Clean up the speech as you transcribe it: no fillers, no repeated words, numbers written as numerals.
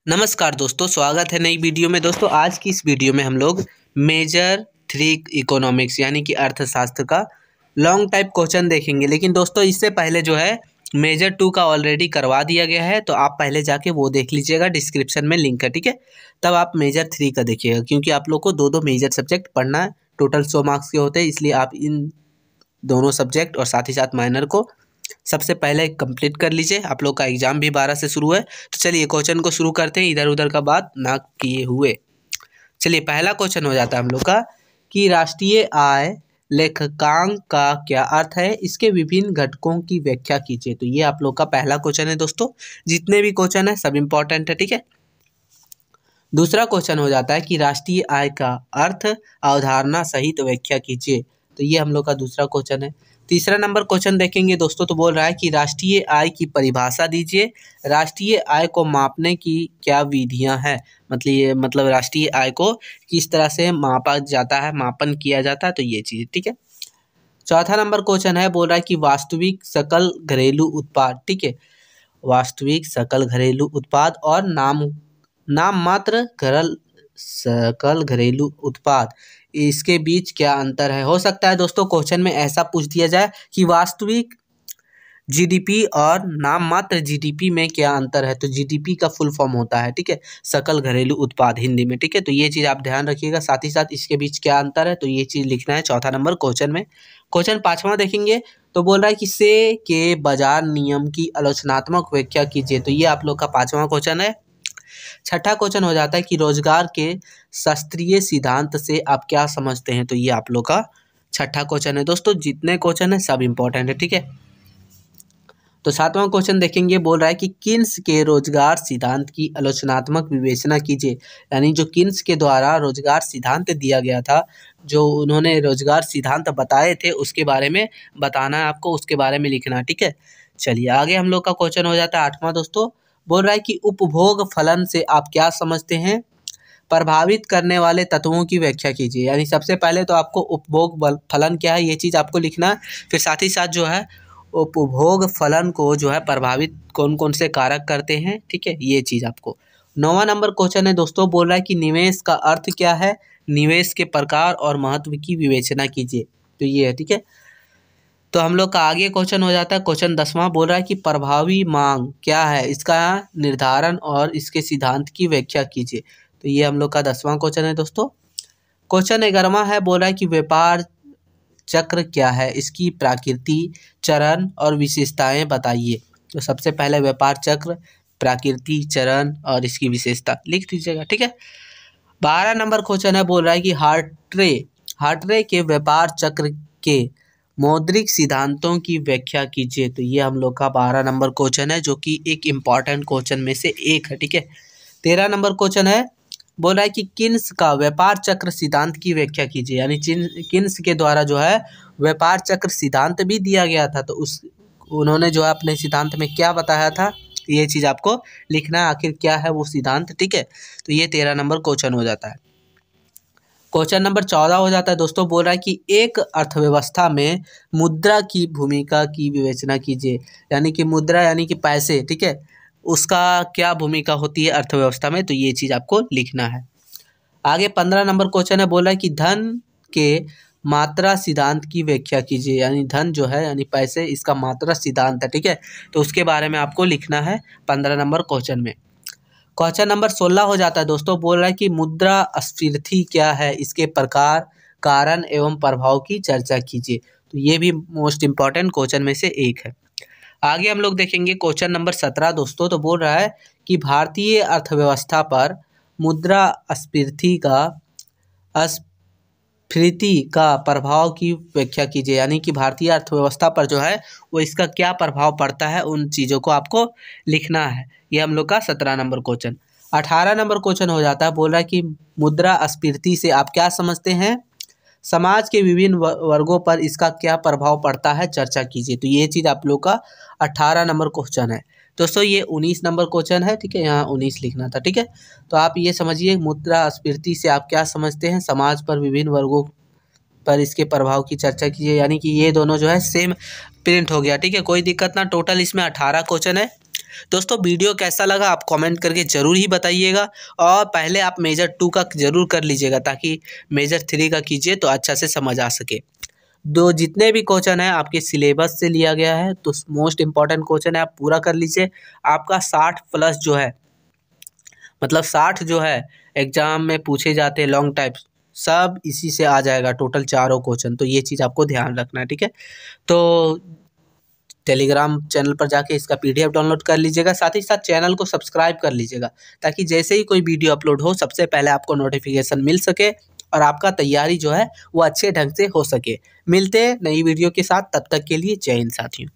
नमस्कार दोस्तों, स्वागत है नई वीडियो में। दोस्तों आज की इस वीडियो में हम लोग मेजर 3 इकोनॉमिक्स यानी कि अर्थशास्त्र का लॉन्ग टाइप क्वेश्चन देखेंगे। लेकिन दोस्तों इससे पहले जो है मेजर 2 का ऑलरेडी करवा दिया गया है, तो आप पहले जाके वो देख लीजिएगा, डिस्क्रिप्शन में लिंक है, ठीक है। तब आप मेजर 3 का देखिएगा, क्योंकि आप लोग को दो मेजर सब्जेक्ट पढ़ना है। टोटल 100 मार्क्स के होते हैं, इसलिए आप इन दोनों सब्जेक्ट और साथ ही साथ माइनर को सबसे पहले कंप्लीट कर लीजिए। आप लोग का एग्जाम भी 12 से शुरू है। तो चलिए क्वेश्चन को शुरू करते हैं, इधर उधर का बात ना किए हुए। चलिए पहला क्वेश्चन हो जाता है हम लोग का कि राष्ट्रीय आय लेखांकन का क्या अर्थ है, इसके विभिन्न घटकों की व्याख्या कीजिए। तो ये आप लोग का पहला क्वेश्चन है दोस्तों। जितने भी क्वेश्चन है सब इंपॉर्टेंट है, ठीक है। दूसरा क्वेश्चन हो जाता है कि राष्ट्रीय आय का अर्थ अवधारणा सहित व्याख्या कीजिए। तो ये हम लोग का दूसरा क्वेश्चन है। तीसरा नंबर क्वेश्चन देखेंगे दोस्तों, तो बोल रहा है कि राष्ट्रीय आय की परिभाषा दीजिए। राष्ट्रीय आय को मापने की क्या विधियां हैं, मतलब राष्ट्रीय आय को किस तरह से मापा जाता है, मापन किया जाता है, तो ये चीज़, ठीक है। चौथा नंबर क्वेश्चन है, बोल रहा है कि वास्तविक सकल घरेलू उत्पाद, ठीक है, वास्तविक सकल घरेलू उत्पाद और नाम मात्र सकल घरेलू उत्पाद, इसके बीच क्या अंतर है। हो सकता है दोस्तों क्वेश्चन में ऐसा पूछ दिया जाए कि वास्तविक जीडीपी और नाम मात्र जीडीपी में क्या अंतर है। तो जीडीपी का फुल फॉर्म होता है, ठीक है, सकल घरेलू उत्पाद हिंदी में, ठीक है। तो ये चीज़ आप ध्यान रखिएगा। साथ ही साथ इसके बीच क्या अंतर है, तो ये चीज़ लिखना है चौथा नंबर क्वेश्चन में। क्वेश्चन पाँचवा देखेंगे, तो बोल रहा है कि से के बाजार नियम की आलोचनात्मक व्याख्या कीजिए। तो ये आप लोग का पाँचवा क्वेश्चन है। छठा क्वेश्चन हो जाता है कि रोजगार के शास्त्रीय सिद्धांत से आप क्या समझते हैं। तो ये आप लोग का छठा क्वेश्चन है दोस्तों। जितने क्वेश्चन है सब इंपॉर्टेंट है, ठीक है। तो सातवां क्वेश्चन देखेंगे, बोल रहा है कि किन्स के रोजगार सिद्धांत की आलोचनात्मक विवेचना कीजिए। यानी जो किन्स के द्वारा रोजगार सिद्धांत दिया गया था, जो उन्होंने रोजगार सिद्धांत बताए थे, उसके बारे में बताना है आपको, उसके बारे में लिखना है, ठीक है। चलिए आगे हम लोग का क्वेश्चन हो जाता है आठवां दोस्तों। बोल रहा है कि उपभोग फलन से आप क्या समझते हैं, प्रभावित करने वाले तत्वों की व्याख्या कीजिए। यानी सबसे पहले तो आपको उपभोग फलन क्या है ये चीज़ आपको लिखना है। फिर साथ ही साथ जो है उपभोग फलन को जो है प्रभावित कौन कौन से कारक करते हैं, ठीक है, ये चीज़ आपको। 9वां नंबर क्वेश्चन है दोस्तों, बोल रहा है कि निवेश का अर्थ क्या है, निवेश के प्रकार और महत्व की विवेचना कीजिए। तो ये है, ठीक है। तो हम लोग का आगे क्वेश्चन हो जाता है क्वेश्चन 10वां। बोल रहा है कि प्रभावी मांग क्या है, इसका निर्धारण और इसके सिद्धांत की व्याख्या कीजिए। तो ये हम लोग का 10वां क्वेश्चन है दोस्तों। क्वेश्चन 11वां है, बोल रहा है कि व्यापार चक्र क्या है, इसकी प्रकृति, चरण और विशेषताएं बताइए। तो सबसे पहले व्यापार चक्र, प्रकृति, चरण और इसकी विशेषता लिख दीजिएगा, ठीक है। 12 नंबर क्वेश्चन है, बोल रहा है कि हार्ट्रे के व्यापार चक्र के मौद्रिक सिद्धांतों की व्याख्या कीजिए। तो ये हम लोग का 12 नंबर क्वेश्चन है, जो कि एक इम्पॉर्टेंट क्वेश्चन में से एक है, ठीक है। 13 नंबर क्वेश्चन है, बोल रहा है कि किन्स का व्यापार चक्र सिद्धांत की व्याख्या कीजिए। यानी किन्स के द्वारा जो है व्यापार चक्र सिद्धांत भी दिया गया था, तो उन्होंने जो है अपने सिद्धांत में क्या बताया था, ये चीज़ आपको लिखना है, आखिर क्या है वो सिद्धांत, ठीक है। तो ये 13 नंबर क्वेश्चन हो जाता है। क्वेश्चन नंबर 14 हो जाता है दोस्तों। बोल रहा है कि एक अर्थव्यवस्था में मुद्रा की भूमिका की विवेचना कीजिए। यानी कि मुद्रा यानी कि पैसे, ठीक है, उसका क्या भूमिका होती है अर्थव्यवस्था में, तो ये चीज़ आपको लिखना है। आगे 15 नंबर क्वेश्चन है, बोल रहा है कि धन के मात्रा सिद्धांत की व्याख्या कीजिए। यानी धन जो है यानी पैसे, इसका मात्रा सिद्धांत है, ठीक है। तो उसके बारे में आपको लिखना है 15 नंबर क्वेश्चन में। क्वेश्चन नंबर 16 हो जाता है दोस्तों। बोल रहा है कि मुद्रास्फीति क्या है, इसके प्रकार, कारण एवं प्रभाव की चर्चा कीजिए। तो ये भी मोस्ट इम्पॉर्टेंट क्वेश्चन में से एक है। आगे हम लोग देखेंगे क्वेश्चन नंबर 17 दोस्तों। तो बोल रहा है कि भारतीय अर्थव्यवस्था पर मुद्रास्फीति का प्रभाव की व्याख्या कीजिए। यानी कि भारतीय अर्थव्यवस्था पर जो है वो इसका क्या प्रभाव पड़ता है, उन चीज़ों को आपको लिखना है। ये हम लोग का 17 नंबर क्वेश्चन। 18 नंबर क्वेश्चन हो जाता है, बोल रहा है कि मुद्रास्फीति से आप क्या समझते हैं, समाज के विभिन्न वर्गों पर इसका क्या प्रभाव पड़ता है, चर्चा कीजिए। तो ये चीज़ आप लोग का 18 नंबर क्वेश्चन है दोस्तों। ये 19 नंबर क्वेश्चन है, ठीक है, यहाँ 19 लिखना था, ठीक है। तो आप ये समझिए मुद्रास्फीति से आप क्या समझते हैं, समाज पर विभिन्न वर्गों पर इसके प्रभाव की चर्चा कीजिए। यानी कि ये दोनों जो है सेम प्रिंट हो गया, ठीक है, कोई दिक्कत ना। टोटल इसमें 18 क्वेश्चन है। दोस्तों वीडियो कैसा लगा आप कमेंट करके ज़रूर ही बताइएगा, और पहले आप मेजर 2 का ज़रूर कर लीजिएगा ताकि मेजर 3 का कीजिए तो अच्छा से समझ आ सके। दो जितने भी क्वेश्चन है आपके सिलेबस से लिया गया है, तो मोस्ट इम्पॉर्टेंट क्वेश्चन है, आप पूरा कर लीजिए। आपका 60 प्लस जो है, मतलब 60 जो है एग्जाम में पूछे जाते हैं लॉन्ग टाइप, सब इसी से आ जाएगा टोटल चारों क्वेश्चन। तो ये चीज़ आपको ध्यान रखना है, ठीक है। तो टेलीग्राम चैनल पर जाके इसका PDF डाउनलोड कर लीजिएगा, साथ ही साथ चैनल को सब्सक्राइब कर लीजिएगा ताकि जैसे ही कोई वीडियो अपलोड हो सबसे पहले आपको नोटिफिकेशन मिल सके और आपका तैयारी जो है वो अच्छे ढंग से हो सके। मिलते हैं नई वीडियो के साथ, तब तक के लिए जय हिंद साथियों।